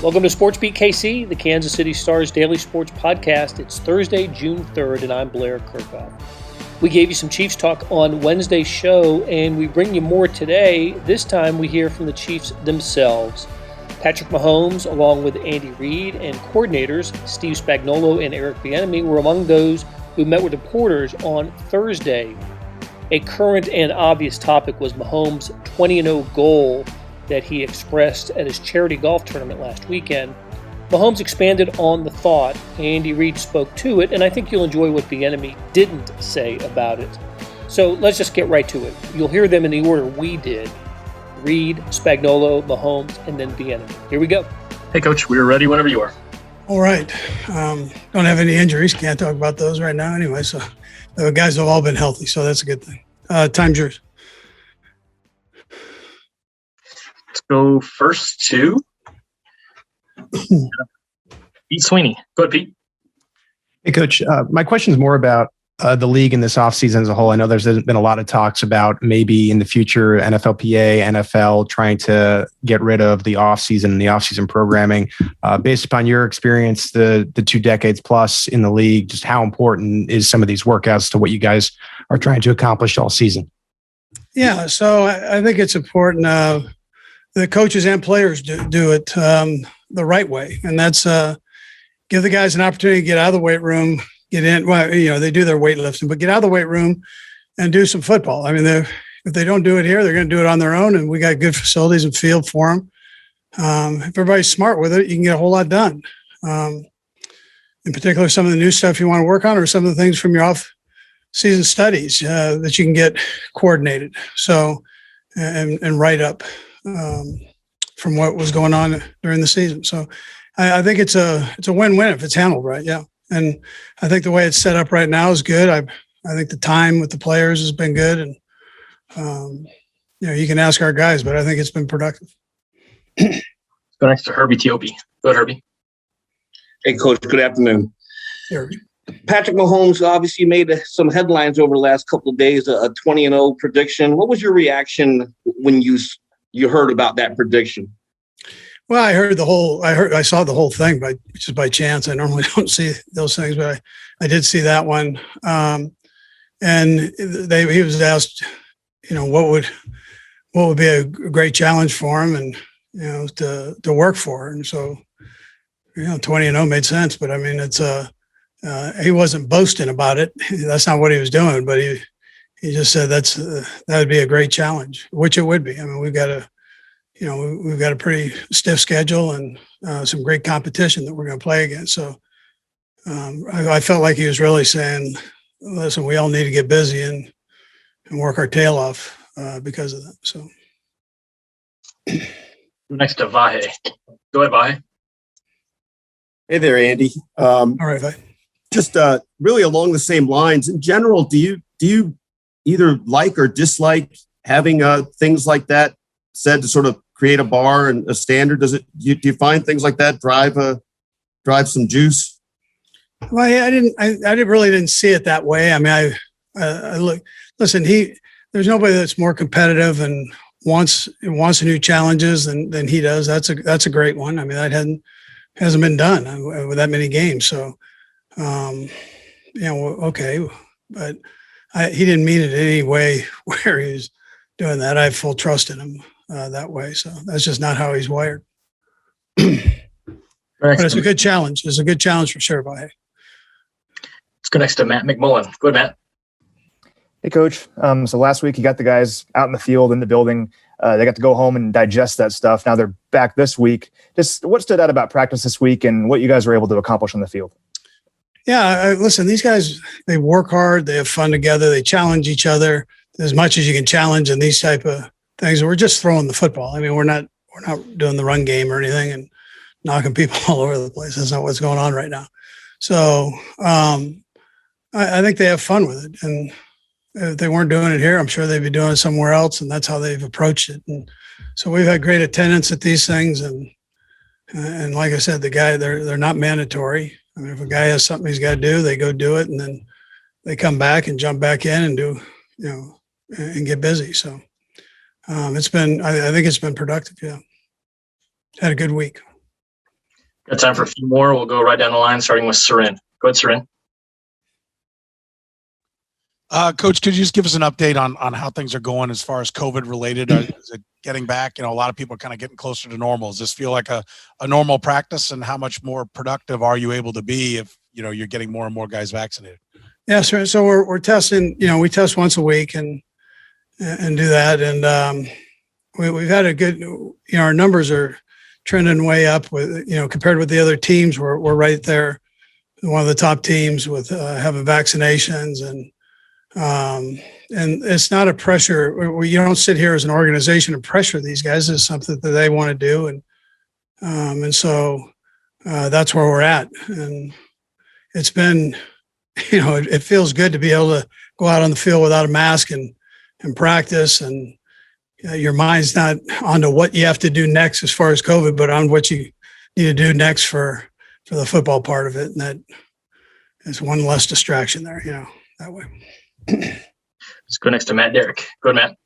Welcome to SportsBeat KC, the Kansas City Star's daily sports podcast. It's Thursday, June 3rd, and I'm Blair Kirkhoff. We gave you some Chiefs talk on Wednesday's show, and we bring you more today. This time we hear from the Chiefs themselves. Patrick Mahomes, along with Andy Reid and coordinators Steve Spagnuolo and Eric Bieniemy, were among those who met with reporters on Thursday. A current and obvious topic was Mahomes' 20-0 goal that he expressed at his charity golf tournament last weekend. Mahomes expanded on the thought. Andy Reid spoke to it, and I think you'll enjoy what Bieniemy didn't say about it. So let's just get right to it. You'll hear them in the order we did: Reid, Spagnuolo, Mahomes, and then Bieniemy. Here we go. Hey, Coach, we're ready whenever you are. All right. Don't have any injuries. Can't talk about those right now anyway. So the guys have all been healthy, so that's a good thing. Time's yours. Let's go first to Pete Sweeney. Go ahead, Pete. Hey, Coach. My question is more about the league in this offseason as a whole. I know there's been a lot of talks about maybe in the future NFLPA, NFL trying to get rid of the offseason and the offseason programming. Based upon your experience, the 2 decades plus in the league, just how important is some of these workouts to what you guys are trying to accomplish all season? Yeah, so I think it's important the coaches and players do it the right way, and that's give the guys an opportunity to get out of the weight room, get in. Well, they do their weightlifting, but get out of the weight room and do some football. I mean, if they don't do it here, they're going to do it on their own, and we got good facilities and field for them. If everybody's smart with it, you can get a whole lot done. In particular, some of the new stuff you want to work on, or some of the things from your off-season studies that you can get coordinated. So and write up. From what was going on during the season. So I think it's a win-win if it's handled right. Yeah. And I think the way it's set up right now is good. I think the time with the players has been good, and you can ask our guys, but I think it's been productive. Go next to Herbie Tiopi. Go ahead, Herbie. Hey, Coach. Good afternoon. Hey, Herbie. Patrick Mahomes obviously made some headlines over the last couple of days, a 20-0 prediction. What was your reaction when you heard about that prediction? Well, I saw the whole thing just by chance. I normally don't see those things, but I did see that one. And he was asked, what would be a great challenge for him, and to work for. And so 20-0 made sense, but I mean it's he wasn't boasting about it. That's not what he was doing, but he just said that would be a great challenge, which it would be. I mean, we've got a pretty stiff schedule and some great competition that we're going to play against. So I felt like he was really saying, listen, we all need to get busy and work our tail off because of that. So next to Vahe. Go ahead, Vahe. Hey there, Andy. All right, Vahe. Just really along the same lines. In general, do you either like or dislike having things like that said to sort of create a bar and a standard? Do you find things like that drive some juice? Well, I didn't see it that way. I mean, listen, there's nobody that's more competitive and wants new challenges than he does. That's a great one. I mean, that hasn't been done with that many games. So, okay, but he didn't mean it in any way where he was doing that. I have full trust in him that way. So that's just not how he's wired. But it's a good challenge. It's a good challenge for sure, Vahe. Let's go next to Matt McMullen. Go ahead, Matt. Hey, Coach. So last week you got the guys out in the field, in the building. They got to go home and digest that stuff. Now they're back this week. Just what stood out about practice this week and what you guys were able to accomplish on the field? Yeah, listen, these guys, they work hard. They have fun together. They challenge each other as much as you can challenge in these type of things. We're just throwing the football. I mean, we're not doing the run game or anything and knocking people all over the place. That's not what's going on right now. So I think they have fun with it. And if they weren't doing it here, I'm sure they'd be doing it somewhere else. And that's how they've approached it. And so we've had great attendance at these things. And like I said, they're not mandatory. I mean, if a guy has something he's got to do, they go do it, and then they come back and jump back in and do, and get busy. So I think it's been productive. Yeah. Had a good week. Got time for a few more. We'll go right down the line, starting with Sarin. Go ahead, Sarin. Coach, could you just give us an update on how things are going as far as COVID related? Is it getting back? A lot of people are kind of getting closer to normal. Does this feel like a normal practice, and how much more productive are you able to be if, you're getting more and more guys vaccinated? Yeah. So we're testing, we test once a week and do that. And we've had a good, our numbers are trending way up with, compared with the other teams. We're right there. One of the top teams with having vaccinations and it's not a pressure. You don't sit here as an organization and pressure these guys. It's something that they want to do. And so that's where we're at. And it's been, it feels good to be able to go out on the field without a mask and practice. And your mind's not onto what you have to do next as far as COVID, but on what you need to do next for the football part of it. And that is one less distraction there, that way. Let's go next to Matt Derrick. Go ahead,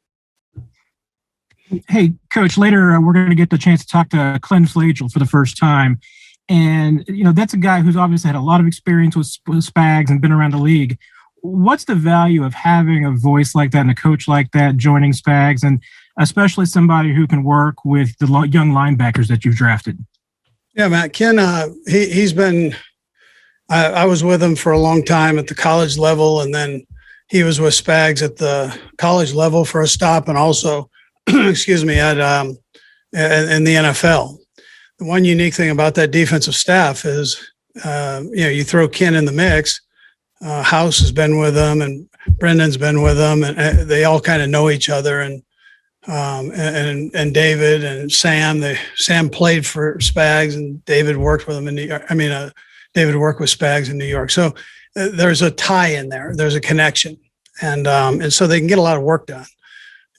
Matt. Hey, Coach, later we're going to get the chance to talk to Glenn Flagel for the first time. And, that's a guy who's obviously had a lot of experience with Spags and been around the league. What's the value of having a voice like that and a coach like that joining Spags, and especially somebody who can work with the young linebackers that you've drafted? Yeah, Matt, Ken, he's been I was with him for a long time at the college level, and then he was with Spags at the college level for a stop, and also, excuse me, in the NFL. The one unique thing about that defensive staff is, you throw Ken in the mix. House has been with them, and Brendan's been with them, and they all kind of know each other. And David and Sam, Sam played for Spags, and David worked with them in New York. David worked with Spags in New York. So there's a tie in there. There's a connection. And so they can get a lot of work done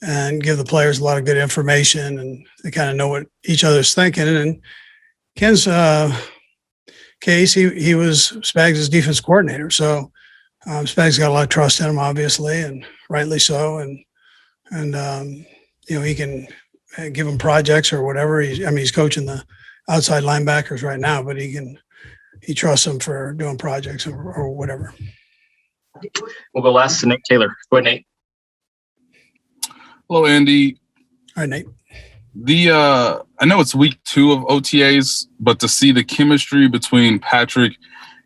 and give the players a lot of good information, and they kind of know what each other's thinking. And Ken's case, he was Spags' defense coordinator. So Spags got a lot of trust in him, obviously, and rightly so. And he can give him projects or whatever. He's coaching the outside linebackers right now, but he trusts them for doing projects or whatever. We'll go last to Nate Taylor. Go ahead, Nate. Hello, Andy. All right, Nate. I know it's week 2 of OTAs, but to see the chemistry between Patrick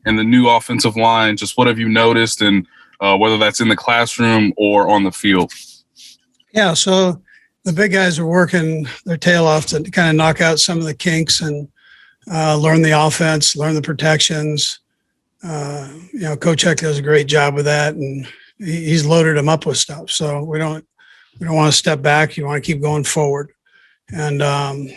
and the new offensive line, just what have you noticed, and whether that's in the classroom or on the field? Yeah, so the big guys are working their tail off to kind of knock out some of the kinks and learn the offense, learn the protections. Coach Heck does a great job with that, and he's loaded them up with stuff. So we don't want to step back. You want to keep going forward. And then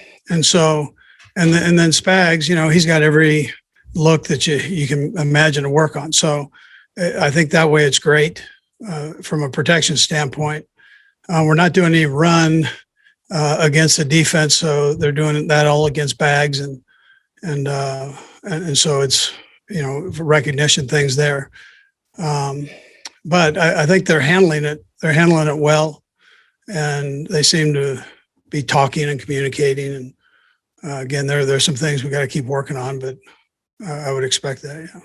Spags, he's got every look that you can imagine to work on. So I think that way it's great from a protection standpoint. We're not doing any run against the defense, so they're doing that all against Bags, and so it's recognition things there. But I think they're handling it. They're handling it well, and they seem to be talking and communicating. And again, there's some things we got to keep working on, but I would expect that. Yeah.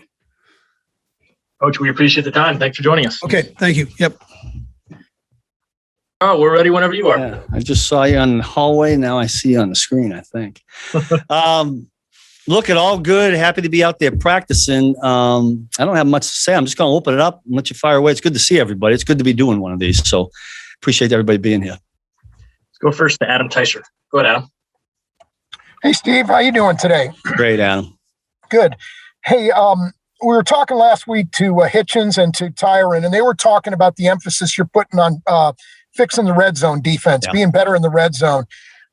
Coach, we appreciate the time. Thanks for joining us. Okay, thank you. Yep. Oh, we're ready whenever you are. Yeah, I just saw you on the hallway. Now I see you on the screen, I think. Look, it all good. Happy to be out there practicing. I don't have much to say. I'm just going to open it up and let you fire away. It's good to see everybody. It's good to be doing one of these. So appreciate everybody being here. Let's go first to Adam Teicher. Go ahead, Adam. Hey, Steve. How you doing today? Great, Adam. Good. Hey, we were talking last week to Hitchens and to Tyron, and they were talking about the emphasis you're putting on fixing the red zone defense, being better in the red zone.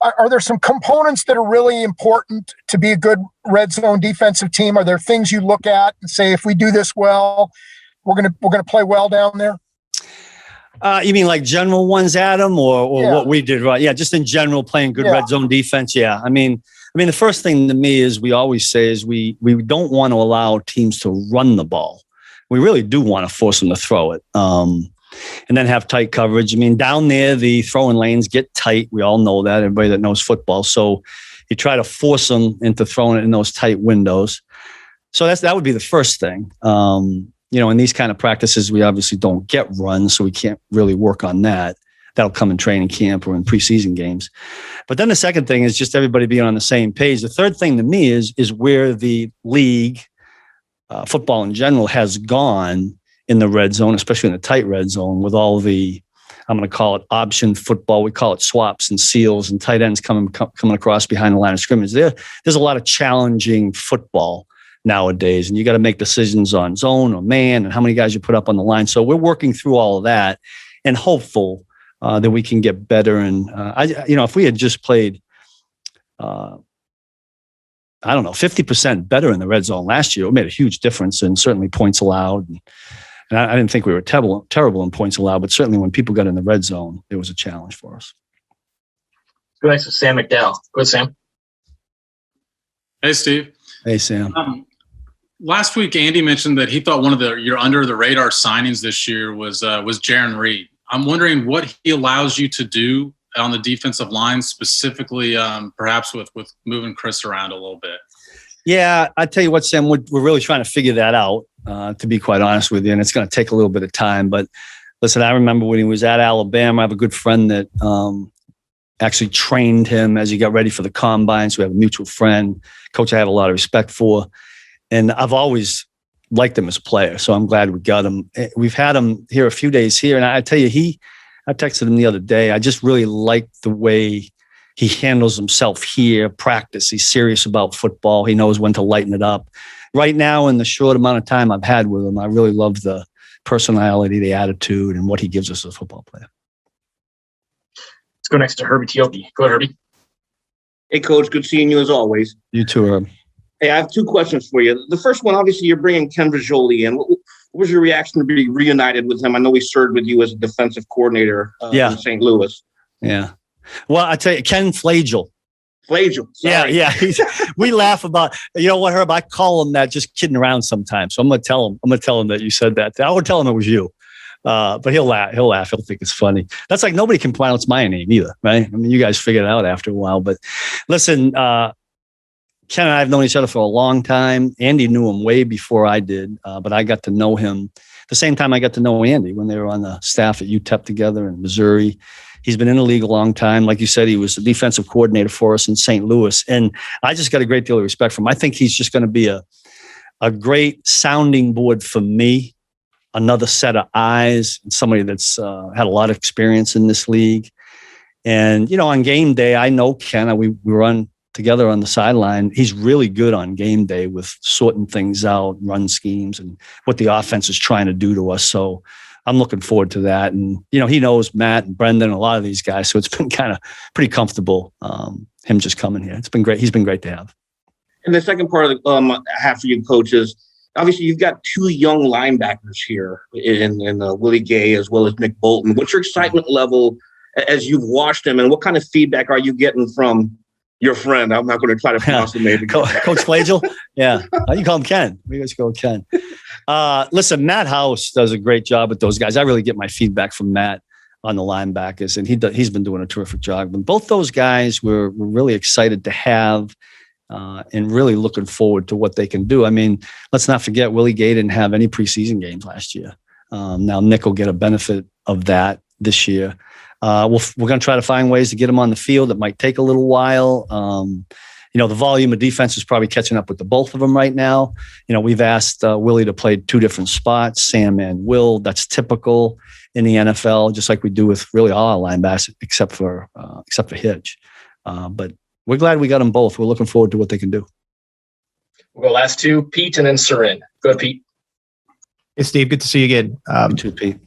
Are there some components that are really important to be a good red zone defensive team? Are there things you look at and say, if we do this well, we're gonna play well down there? You mean like general ones, Adam, or what we did right? Yeah, just in general, playing good red zone defense. Yeah, I mean, the first thing to me is we always say is we don't want to allow teams to run the ball. We really do want to force them to throw it. And then have tight coverage. I mean, down there, the throwing lanes get tight. We all know that, everybody that knows football. So, You try to force them into throwing it in those tight windows. So that would be the first thing. In these kind of practices, we obviously don't get runs, so we can't really work on that. That'll come in training camp or in preseason games. But then the second thing is just everybody being on the same page. The third thing to me is where the league, football in general, has gone in the red zone, especially in the tight red zone, with all the, I'm going to call it option football. We call it swaps and seals and tight ends coming across behind the line of scrimmage. There's a lot of challenging football nowadays, and you got to make decisions on zone or man and how many guys you put up on the line. So we're working through all of that and hopeful that we can get better. And if we had just played, 50% better in the red zone last year, it made a huge difference, and certainly points allowed. And I didn't think we were terrible in points allowed, but certainly when people got in the red zone, it was a challenge for us. Go next to Sam McDowell. Go ahead, Sam. Hey, Steve. Hey, Sam. Last week, Andy mentioned that he thought one of your under the radar signings this year was Jaron Reed. I'm wondering what he allows you to do on the defensive line, specifically, perhaps with moving Chris around a little bit. Yeah, I tell you what, Sam, we're really trying to figure that out, to be quite honest with you, and it's going to take a little bit of time. But listen, I remember when he was at Alabama, I have a good friend that actually trained him as he got ready for the combine. So we have a mutual friend, coach I have a lot of respect for. And I've always liked him as a player, so I'm glad we got him. We've had him here a few days here, and I tell you, I texted him the other day. I just really like the way he handles himself here, practice. He's serious about football. He knows when to lighten it up. Right now, in the short amount of time I've had with him, I really love the personality, the attitude, and what he gives us as a football player. Let's go next to Herbie Teope. Go ahead, Herbie. Hey, Coach. Good seeing you as always. You too, Herb. Hey, I have two questions for you. The first one, obviously, you're bringing Ken Viggioli in. What was your reaction to be reunited with him? I know he served with you as a defensive coordinator in St. Louis. Yeah. Well, I tell you, Ken Flagel. Flagel. Sorry. Yeah. We laugh about, you know what, Herb? I call him that just kidding around sometimes. So I'm going to tell him that you said that. I would tell him it was you. But he'll laugh. He'll think it's funny. That's like nobody can pronounce my name either, right? I mean, you guys figured it out after a while. But listen, Ken and I have known each other for a long time. Andy knew him way before I did, but I got to know him the same time I got to know Andy when they were on the staff at UTEP together in Missouri. He's been in the league a long time. Like you said, he was the defensive coordinator for us in St. Louis. And I just got a great deal of respect for him. I think he's just going to be a great sounding board for me, another set of eyes, somebody that's had a lot of experience in this league. And, on game day, I know Ken. We run together on the sideline. He's really good on game day with sorting things out, run schemes, and what the offense is trying to do to us. So I'm looking forward to that. And, he knows Matt and Brendan and a lot of these guys. So it's been kind of pretty comfortable, him just coming here. It's been great. He's been great to have. And the second part of the half of you coaches, obviously you've got two young linebackers here in Willie Gay as well as Nick Bolton. What's your excitement level as you've watched them, and what kind of feedback are you getting from your friend? I'm not going to try to pronounce the name. Coach Flagel? Yeah. You call him Ken. We just go Ken. Listen, Matt House does a great job with those guys. I really get my feedback from Matt on the linebackers, and he's been doing a terrific job. But both those guys we're really excited to have and really looking forward to what they can do. I mean, let's not forget Willie Gay didn't have any preseason games last year. Now Nick will get a benefit of that this year. We're going to try to find ways to get him on the field. It might take a little while. The volume of defense is probably catching up with the both of them right now. We've asked Willie to play two different spots, Sam and Will. That's typical in the NFL, just like we do with really all our linebackers, except for Hitch. But we're glad we got them both. We're looking forward to what they can do. We'll go last two, Pete and then Sarin. Go ahead, Pete. Hey, Steve. Good to see you again. You too, Pete.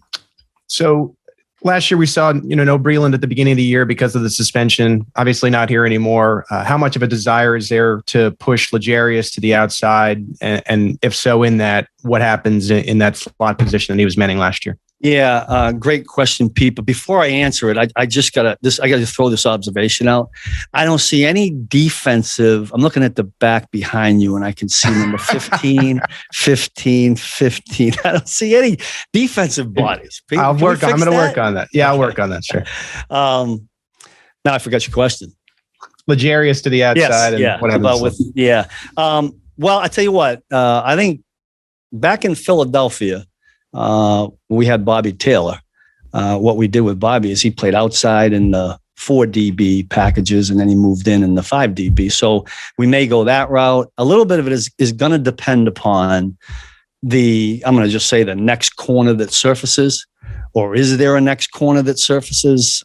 So last year we saw, no Breland at the beginning of the year because of the suspension. Obviously not here anymore. How much of a desire is there to push L'Jarius to the outside? And if so, in that, what happens in that slot position that he was manning last year? Yeah, great question, Pete. But before I answer it, I got to throw this observation out. I don't see any defensive. I'm looking at the back behind you, and I can see number 15, 15, 15. I don't see any defensive bodies. Pete, I'm going to work on that. Yeah, I'll work on that. Sure. Now I forgot your question. Legarius to the outside. Yes, and what happens? Well, I tell you what, I think back in Philadelphia, we had Bobby Taylor. What we did with Bobby is he played outside in the 4 DB packages, and then he moved in the 5 DB. So we may go that route. A little bit of it is going to depend upon I'm going to just say the next corner that surfaces, or is there a next corner that surfaces?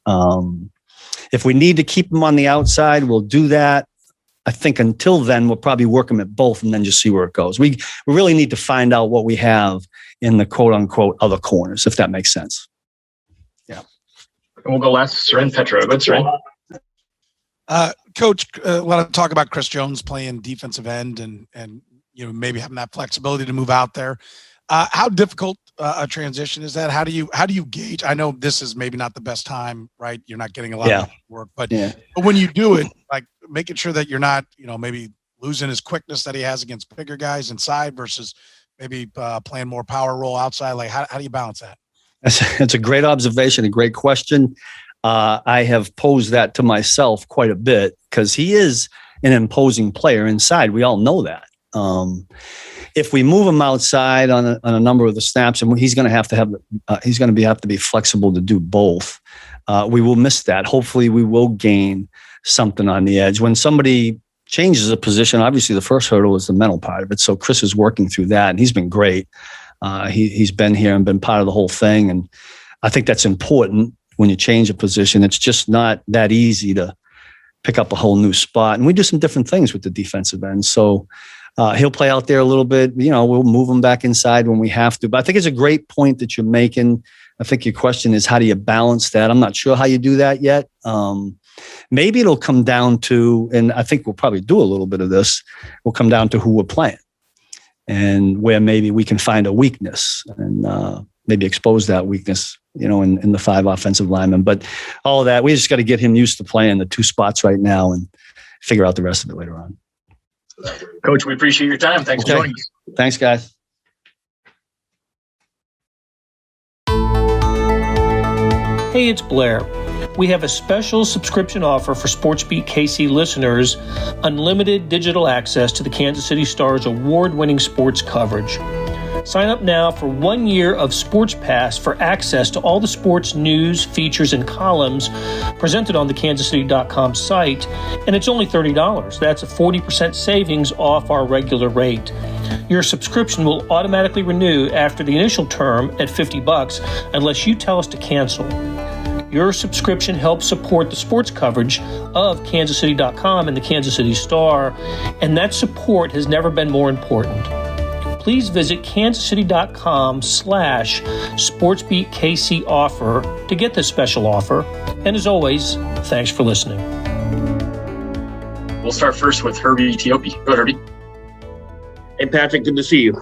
If we need to keep him on the outside, we'll do that. I think until then, we'll probably work him at both and then just see where it goes. We really need to find out what we have in the quote unquote other corners, if that makes sense. Yeah. And we'll go last, Seren Petra. Good, Seren. Coach, a lot of talk about Chris Jones playing defensive end and maybe having that flexibility to move out there. How difficult a transition is that? How do you gauge? I know this is maybe not the best time, right? You're not getting a lot of work, but when you do it, like making sure that you're not, maybe losing his quickness that he has against bigger guys inside versus maybe playing more power role outside. Like how do you balance that? That's a great observation, a great question. I have posed that to myself quite a bit because he is an imposing player inside. We all know that. If we move him outside on a number of the snaps, and he's going to have to be flexible to do both. We will miss that. Hopefully, we will gain something on the edge. When somebody changes a position, obviously the first hurdle is the mental part of it. So Chris is working through that, and he's been great. He's been here and been part of the whole thing, and I think that's important when you change a position. It's just not that easy to pick up a whole new spot, and we do some different things with the defensive end. So. He'll play out there a little bit. We'll move him back inside when we have to. But I think it's a great point that you're making. I think your question is, how do you balance that? I'm not sure how you do that yet. Maybe it'll come down to, and I think we'll probably do a little bit of this, will come down to who we're playing and where maybe we can find a weakness and maybe expose that weakness, in the 5 offensive linemen. But all of that, we just got to get him used to playing the 2 spots right now and figure out the rest of it later on. Coach, we appreciate your time. Thanks for joining us. Thanks, guys. Hey, it's Blair. We have a special subscription offer for SportsBeat KC listeners, unlimited digital access to the Kansas City Star's award-winning sports coverage. Sign up now for 1 year of Sports Pass for access to all the sports news, features, and columns presented on the kansascity.com site, and it's only $30. That's a 40% savings off our regular rate. Your subscription will automatically renew after the initial term at $50 unless you tell us to cancel. Your subscription helps support the sports coverage of kansascity.com and the Kansas City Star, and that support has never been more important. Please visit kansascity.com/SportsBeatKC offer to get this special offer. And as always, thanks for listening. We'll start first with Herbie Teope. Go ahead, Herbie. Hey, Patrick, good to see you.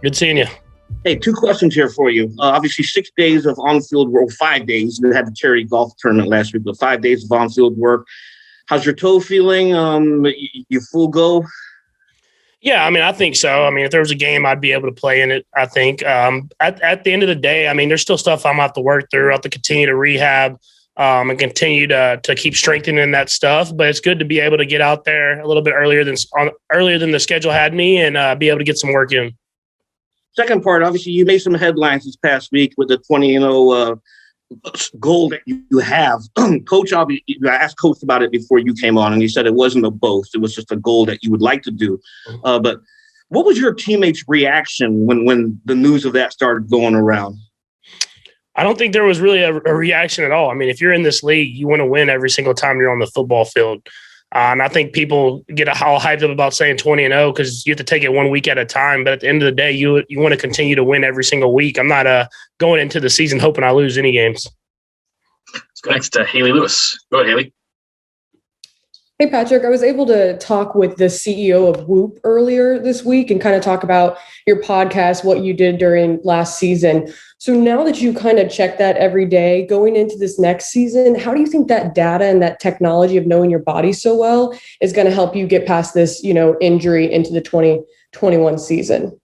Good seeing you. Hey, 2 questions here for you. Obviously, 6 days of on-field work, 5 days. We had the charity golf tournament last week, but 5 days of on-field work. How's your toe feeling? You full go? Yeah, I think so. If there was a game, I'd be able to play in it, I think. At the end of the day, there's still stuff I'm going to have to work through. I'll have to continue to rehab and continue to keep strengthening that stuff. But it's good to be able to get out there a little bit earlier than the schedule had me and be able to get some work in. Second part, obviously, you made some headlines this past week with the 20-0 goal that you have. Coach, I asked Coach about it before you came on, and he said it wasn't a boast. It was just a goal that you would like to do. But what was your teammates' reaction when the news of that started going around? I don't think there was really a reaction at all. If you're in this league, you want to win every single time you're on the football field. And I think people get all hyped up about saying 20-0 because you have to take it 1 week at a time. But at the end of the day, you want to continue to win every single week. I'm not going into the season hoping I lose any games. Let's go next to Haley Lewis. Go ahead, Haley. Hey, Patrick, I was able to talk with the CEO of Whoop earlier this week and kind of talk about your podcast, what you did during last season. So now that you kind of check that every day going into this next season, how do you think that data and that technology of knowing your body so well is going to help you get past this, injury into the 2021 season?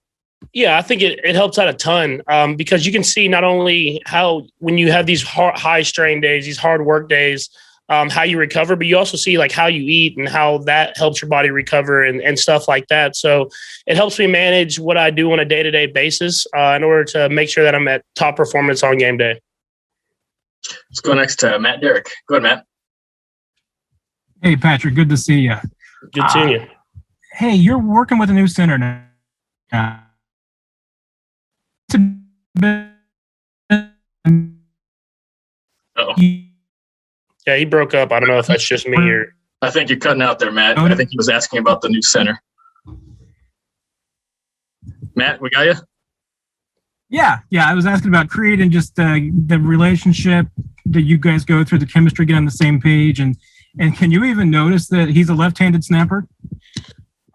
Yeah, I think it helps out a ton because you can see not only how when you have these high strain days, these hard work days, how you recover, but you also see like how you eat and how that helps your body recover and stuff like that. So it helps me manage what I do on a day-to-day basis in order to make sure that I'm at top performance on game day. Let's go next to Matt Derrick. Go ahead, Matt. Hey, Patrick, good to see you. Good seeing you. Hey, you're working with a new center now. It's a bit. Uh-oh. Yeah, he broke up. I don't know if that's just me or. I think you're cutting out there, Matt. I think he was asking about the new center. Matt, we got you? Yeah. I was asking about creating just the relationship that you guys go through, the chemistry, get on the same page. And can you even notice that he's a left-handed snapper?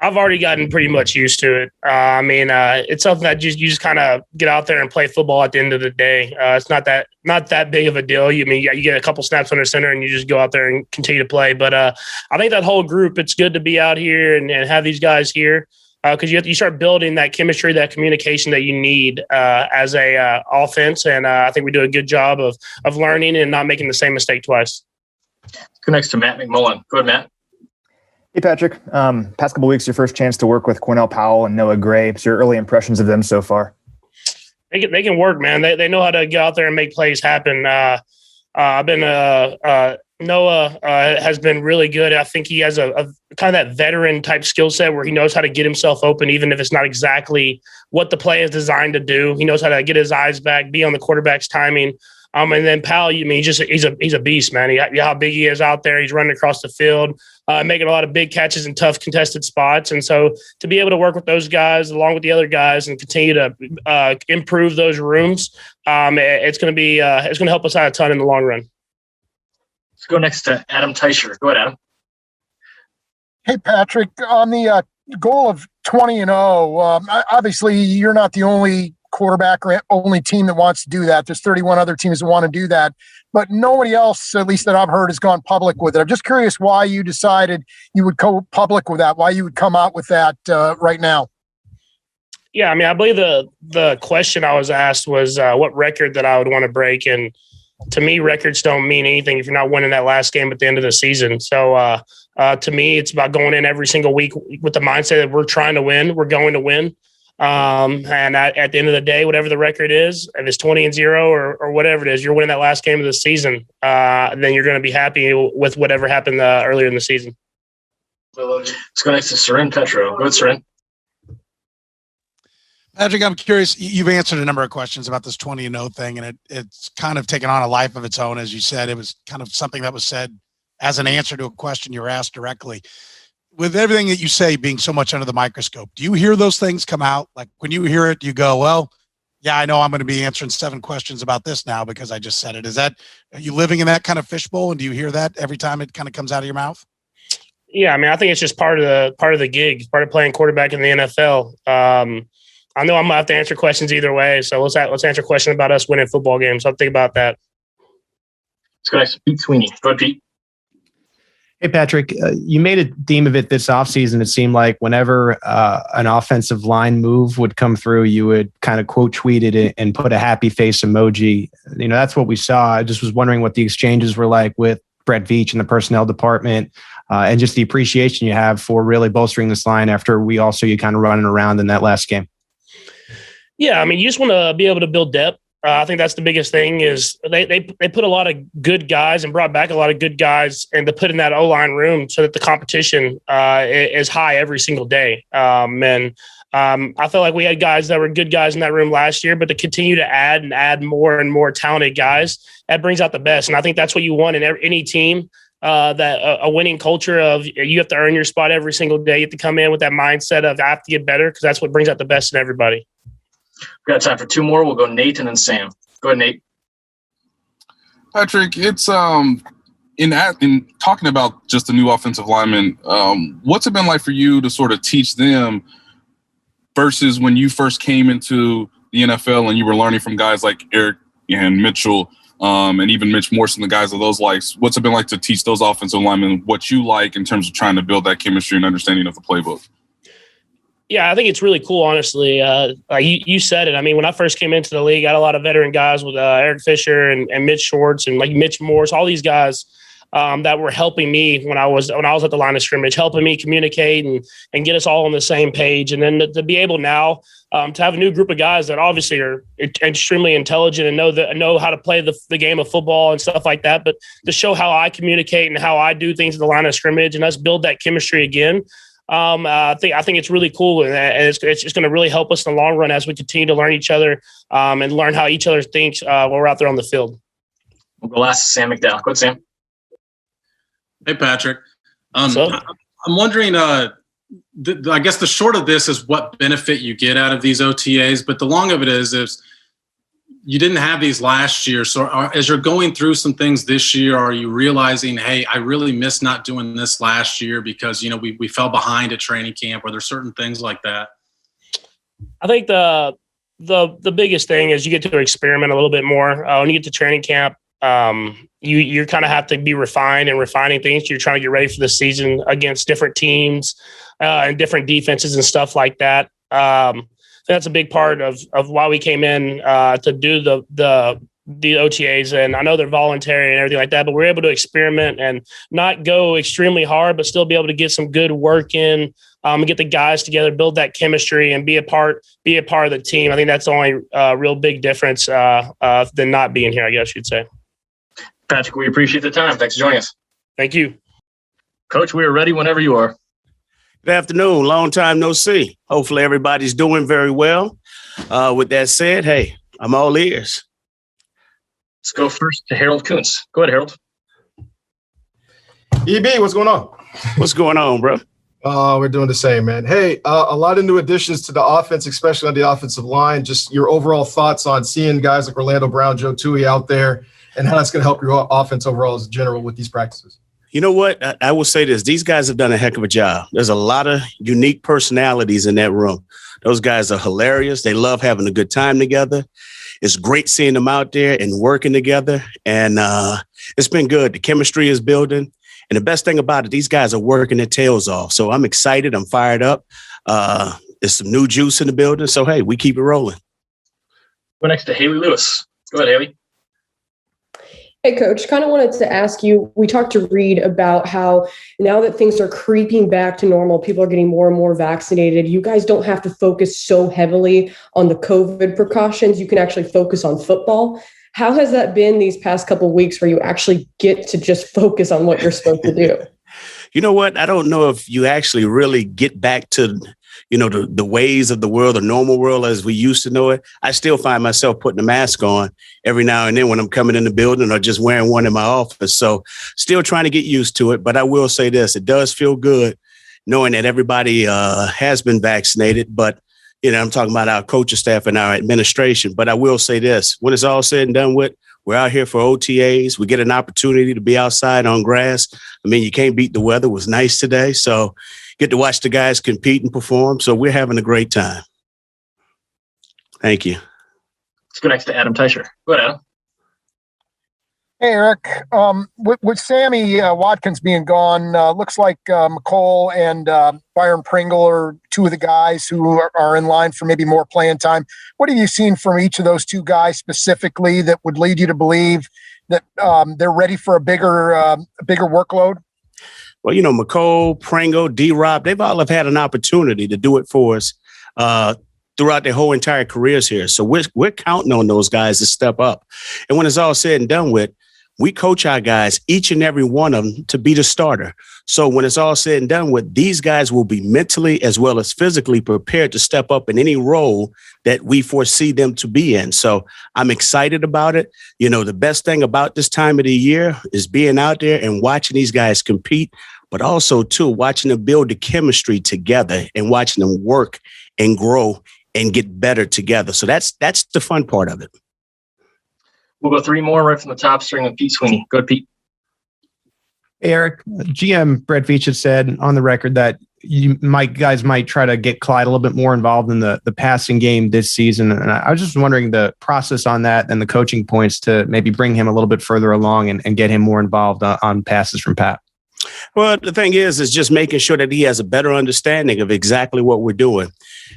I've already gotten pretty much used to it. It's something that you just kind of get out there and play football at the end of the day. It's not that big of a deal. You get a couple snaps under center and you just go out there and continue to play. But I think that whole group, it's good to be out here and have these guys here because you start building that chemistry, that communication that you need as a offense. And I think we do a good job of learning and not making the same mistake twice. Go next to Matt McMullen. Go ahead, Matt. Hey, Patrick. Past couple weeks, your first chance to work with Cornell Powell and Noah Gray. So your early impressions of them so far? They can work, man. They know how to get out there and make plays happen. Noah has been really good. I think he has a kind of that veteran type skill set where he knows how to get himself open, even if it's not exactly what the play is designed to do. He knows how to get his eyes back, be on the quarterback's timing. And then Powell, he's a beast, man. How big he is out there. He's running across the field, making a lot of big catches in tough contested spots. And so to be able to work with those guys along with the other guys and continue to improve those rooms, it's going to help us out a ton in the long run. Let's go next to Adam Teicher. Go ahead, Adam. Hey, Patrick, on the goal of 20-0, obviously you're not the only quarterback or only team that wants to do that. There's 31 other teams that want to do that, but nobody else, at least that I've heard, has gone public with it. I'm just curious why you decided you would go public with that, why you would come out with that right now. Yeah, I believe the question I was asked was what record that I would want to break. And to me, records don't mean anything if you're not winning that last game at the end of the season. So to me, it's about going in every single week with the mindset that we're trying to win, we're going to win. And at the end of the day, whatever the record is, if it's 20-0 or whatever it is, you're winning that last game of the season. Then you're going to be happy with whatever happened earlier in the season. Let's go next to Seren Petro. Go ahead, Seren. Patrick, I'm curious. You've answered a number of questions about this 20-0 thing, and it's kind of taken on a life of its own. As you said, it was kind of something that was said as an answer to a question you were asked directly. With everything that you say being so much under the microscope, do you hear those things come out? Like when you hear it, you go, well, yeah, I know I'm going to be answering 7 questions about this now because I just said it. Are you living in that kind of fishbowl? And do you hear that every time it kind of comes out of your mouth? Yeah. I think it's just part of the gig, part of playing quarterback in the NFL. I know I'm going to have to answer questions either way. So let's answer a question about us winning football games. I'll think about that. Let's go next to Pete Sweeney. Go ahead, Pete. Hey, Patrick, you made a theme of it this offseason. It seemed like whenever an offensive line move would come through, you would kind of quote tweet it and put a happy face emoji. That's what we saw. I just was wondering what the exchanges were like with Brett Veach and the personnel department and just the appreciation you have for really bolstering this line after we all saw you kind of running around in that last game. Yeah, you just want to be able to build depth. I think that's the biggest thing is they put a lot of good guys and brought back a lot of good guys and to put in that O-line room so that the competition is high every single day. I felt like we had guys that were good guys in that room last year, but to continue to add more and more talented guys, that brings out the best. And I think that's what you want in any team, that a winning culture of you have to earn your spot every single day. You have to come in with that mindset of I have to get better because that's what brings out the best in everybody. We've got time for 2 more. We'll go Nate and then Sam. Go ahead, Nate. Patrick, it's in talking about just the new offensive linemen, what's it been like for you to sort of teach them versus when you first came into the NFL and you were learning from guys like Eric and Mitchell and even Mitch Morse and the guys of those likes? What's it been like to teach those offensive linemen what you like in terms of trying to build that chemistry and understanding of the playbook? Yeah, I think it's really cool, honestly. You said it. When I first came into the league, I had a lot of veteran guys with Eric Fisher and Mitch Schwartz and like Mitch Morse, all these guys. that were helping me when I was at the line of scrimmage, helping me communicate and get us all on the same page. And then to be able now to have a new group of guys that obviously are extremely intelligent and know how to play the game of football and stuff like that, but to show how I communicate and how I do things at the line of scrimmage and us build that chemistry again. I think it's really cool, and it's going to really help us in the long run as we continue to learn each other and learn how each other thinks while we're out there on the field. We'll go last, Sam McDowell. Go ahead, Sam. Hey, Patrick. I'm wondering, I guess the short of this is what benefit you get out of these OTAs, but the long of it is you didn't have these last year. So as you're going through some things this year, are you realizing, hey, I really missed not doing this last year because, we fell behind at training camp? Are there certain things like that? I think the biggest thing is you get to experiment a little bit more. When you get to training camp, you kind of have to be refined and refining things. You're trying to get ready for the season against different teams and different defenses and stuff like that. That's a big part of why we came in to do the OTAs. And I know they're voluntary and everything like that, but we're able to experiment and not go extremely hard, but still be able to get some good work in and get the guys together, build that chemistry and be a part of the team. I think that's the only real big difference than not being here, I guess you'd say. Patrick, we appreciate the time. Thanks for joining us. Thank you. Coach, we are ready whenever you are. Good afternoon. Long time no see. Hopefully everybody's doing very well. With that said, hey, I'm all ears. Let's go first to Harold Kuntz. Go ahead, Harold. EB, what's going on? What's going on, bro? We're doing the same, man. Hey, a lot of new additions to the offense, especially on the offensive line. Just your overall thoughts on seeing guys like Orlando Brown, Joe Tui out there, and how that's going to help your offense overall as a general with these practices. You know what? I will say this. These guys have done a heck of a job. There's a lot of unique personalities in that room. Those guys are hilarious. They love having a good time together. It's great seeing them out there and working together. And it's been good. The chemistry is building. And the best thing about it, these guys are working their tails off. So I'm excited. I'm fired up. There's some new juice in the building. So, hey, we keep it rolling. Go next to Haley Lewis. Go ahead, Haley. Hey, Coach, kind of wanted to ask you, we talked to Reid about how now that things are creeping back to normal, people are getting more and more vaccinated. You guys don't have to focus so heavily on the COVID precautions. You can actually focus on football. How has that been these past couple of weeks where you actually get to just focus on what you're supposed to do? You know what? I don't know if you actually really get back to the ways of the world, the normal world as we used to know it. I still find myself putting a mask on every now and then when I'm coming in the building or just wearing one in my office. So still trying to get used to it. But I will say this, it does feel good knowing that everybody has been vaccinated. But, I'm talking about our coaching staff and our administration. But I will say this, when it's all said and done with, we're out here for OTAs. We get an opportunity to be outside on grass. I mean, you can't beat the weather. It was nice today. So get to watch the guys compete and perform. So we're having a great time. Thank you. Let's go next to Adam Teicher. Go ahead, Adam. Hey, Eric. With Sammy Watkins being gone, looks like McCole and Byron Pringle are two of the guys who are in line for maybe more playing time. What have you seen from each of those two guys specifically that would lead you to believe that they're ready for a bigger workload? Well, McCole, Pringle, D-Rob, they've all have had an opportunity to do it for us throughout their whole entire careers here. So we're counting on those guys to step up. And when it's all said and done with, we coach our guys, each and every one of them, to be the starter. So when it's all said and done with, these guys will be mentally as well as physically prepared to step up in any role that we foresee them to be in. So I'm excited about it. The best thing about this time of the year is being out there and watching these guys compete, but also, too, watching them build the chemistry together and watching them work and grow and get better together. So that's the fun part of it. We'll go three more right from the top, starting with Pete Sweeney. Go ahead, Pete. Hey, Eric, GM Brett Veach had said on the record that guys might try to get Clyde a little bit more involved in the passing game this season. And I was just wondering the process on that and the coaching points to maybe bring him a little bit further along and get him more involved on passes from Pat. Well, the thing is just making sure that he has a better understanding of exactly what we're doing.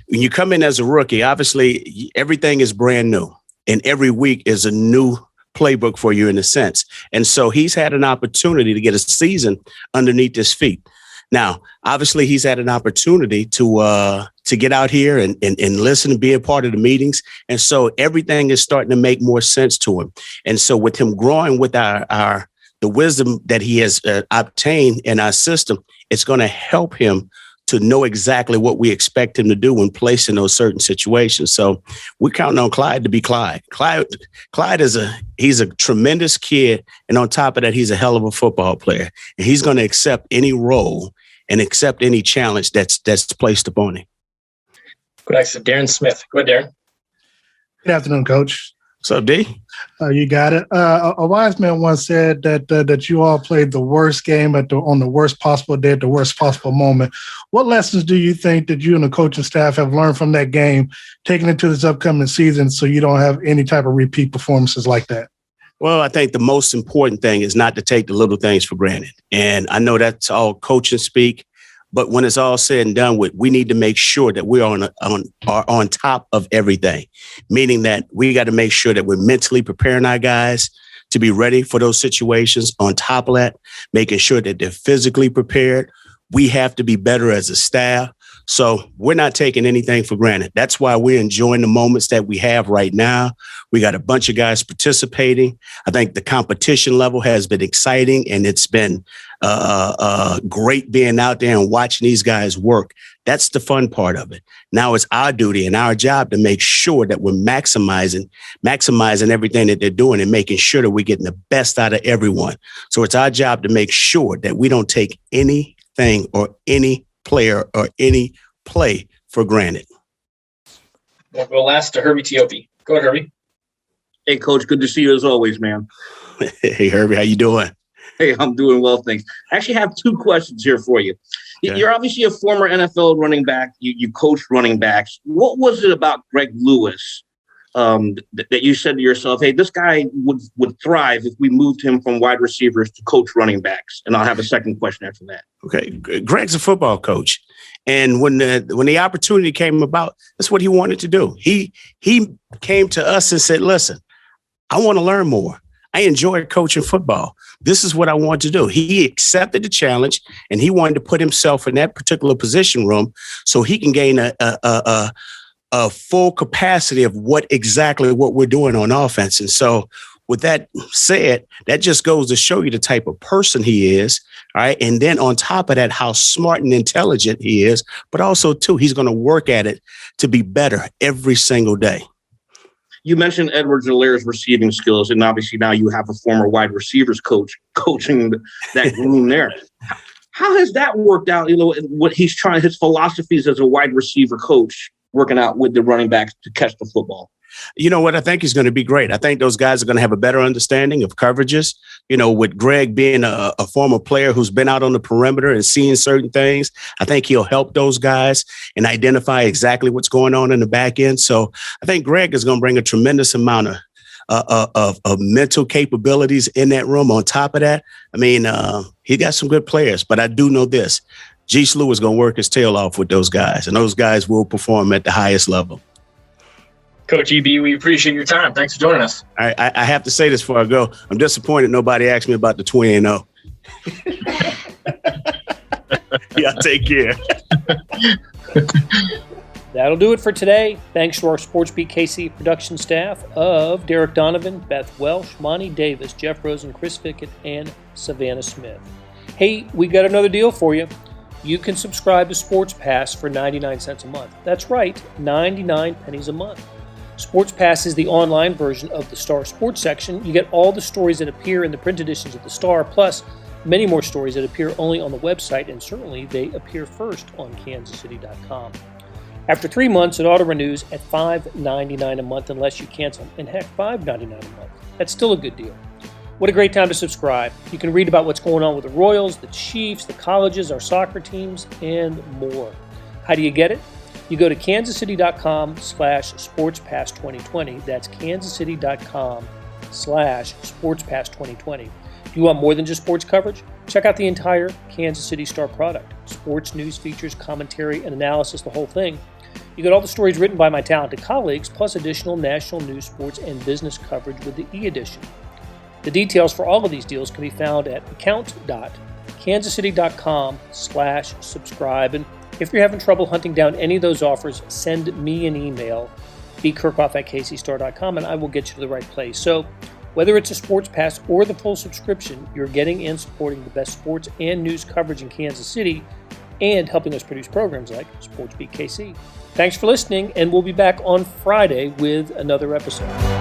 When you come in as a rookie, obviously everything is brand new. And every week is a new playbook for you in a sense. And so he's had an opportunity to get a season underneath his feet. Now, obviously, he's had an opportunity to get out here and listen and be a part of the meetings. And so everything is starting to make more sense to him. And so with him growing with the wisdom that he has obtained in our system, it's going to help him to know exactly what we expect him to do when placed in those certain situations. So we're counting on Clyde to be Clyde. Clyde he's a tremendous kid. And on top of that, he's a hell of a football player. And he's going to accept any role and accept any challenge that's placed upon him. Go next to Darren Smith. Go ahead, Darren. Good afternoon, Coach. What's up, D? You got it. A wise man once said that you all played the worst game on the worst possible day at the worst possible moment. What lessons do you think that you and the coaching staff have learned from that game, taking it to this upcoming season so you don't have any type of repeat performances like that? Well, I think the most important thing is not to take the little things for granted. And I know that's all coaching speak, but when it's all said and done with, we need to make sure that we're on top of everything, meaning that we got to make sure that we're mentally preparing our guys to be ready for those situations. On top of that, making sure that they're physically prepared. We have to be better as a staff. So we're not taking anything for granted. That's why we're enjoying the moments that we have right now. We got a bunch of guys participating. I think the competition level has been exciting, and it's been great being out there and watching these guys work. That's the fun part of it. Now it's our duty and our job to make sure that we're maximizing everything that they're doing and making sure that we're getting the best out of everyone. So it's our job to make sure that we don't take anything or any player or any play for granted. We'll go last to Herbie Teope. Go ahead, Herbie. Hey, Coach, good to see you as always, man. Hey, Herbie, how you doing? Hey, I'm doing well, thanks. I actually have two questions here for you. Okay. You're obviously a former NFL running back. You coached running backs. What was it about Greg Lewis that you said to yourself, hey, this guy would thrive if we moved him from wide receivers to coach running backs? And I'll have a second question after that. Okay. Greg's a football coach. And when the opportunity came about, that's what he wanted to do. He came to us and said, listen, I want to learn more. I enjoy coaching football. This is what I want to do. He accepted the challenge, and he wanted to put himself in that particular position room so he can gain a full capacity of what we're doing on offense. And so with that said, that just goes to show you the type of person he is. All right. And then on top of that, how smart and intelligent he is, but also too, he's going to work at it to be better every single day. You mentioned Edwards-Helaire's receiving skills, and obviously now you have a former wide receivers coach coaching that room there. How has that worked out? You know, what he's trying, his philosophies as a wide receiver coach, working out with the running backs to catch the football. You know what? I think he's going to be great. I think those guys are going to have a better understanding of coverages. You know, with Greg being a former player who's been out on the perimeter and seeing certain things, I think he'll help those guys and identify exactly what's going on in the back end. So I think Greg is going to bring a tremendous amount of mental capabilities in that room. On top of that, I mean, he got some good players, but I do know this. G. Slew is going to work his tail off with those guys, and those guys will perform at the highest level. Coach EB, we appreciate your time. Thanks for joining us. I have to say this before I go. I'm disappointed nobody asked me about the 2-0. Yeah, take care. That'll do it for today. Thanks to our SportsBeat KC production staff of Derek Donovan, Beth Welsh, Monty Davis, Jeff Rosen, Chris Fickett, and Savannah Smith. Hey, we got another deal for you. You can subscribe to Sports Pass for 99 cents a month. That's right, 99 pennies a month. Sports Pass is the online version of the Star Sports section. You get all the stories that appear in the print editions of the Star, plus many more stories that appear only on the website, and certainly they appear first on kansascity.com. After 3 months, it auto-renews at $5.99 a month unless you cancel, and heck, $5.99 a month. That's still a good deal. What a great time to subscribe. You can read about what's going on with the Royals, the Chiefs, the colleges, our soccer teams, and more. How do you get it? You go to kansascity.com/sportspass2020. That's kansascity.com/sportspass2020. Do you want more than just sports coverage? Check out the entire Kansas City Star product. Sports news, features, commentary, and analysis, the whole thing. You get all the stories written by my talented colleagues, plus additional national news, sports, and business coverage with the e-edition. The details for all of these deals can be found at account.kansascity.com/subscribe. And if you're having trouble hunting down any of those offers, send me an email, bkirkhoff@kcstar.com, and I will get you to the right place. So whether it's a sports pass or the full subscription, you're getting and supporting the best sports and news coverage in Kansas City and helping us produce programs like SportsBeat KC. Thanks for listening, and we'll be back on Friday with another episode.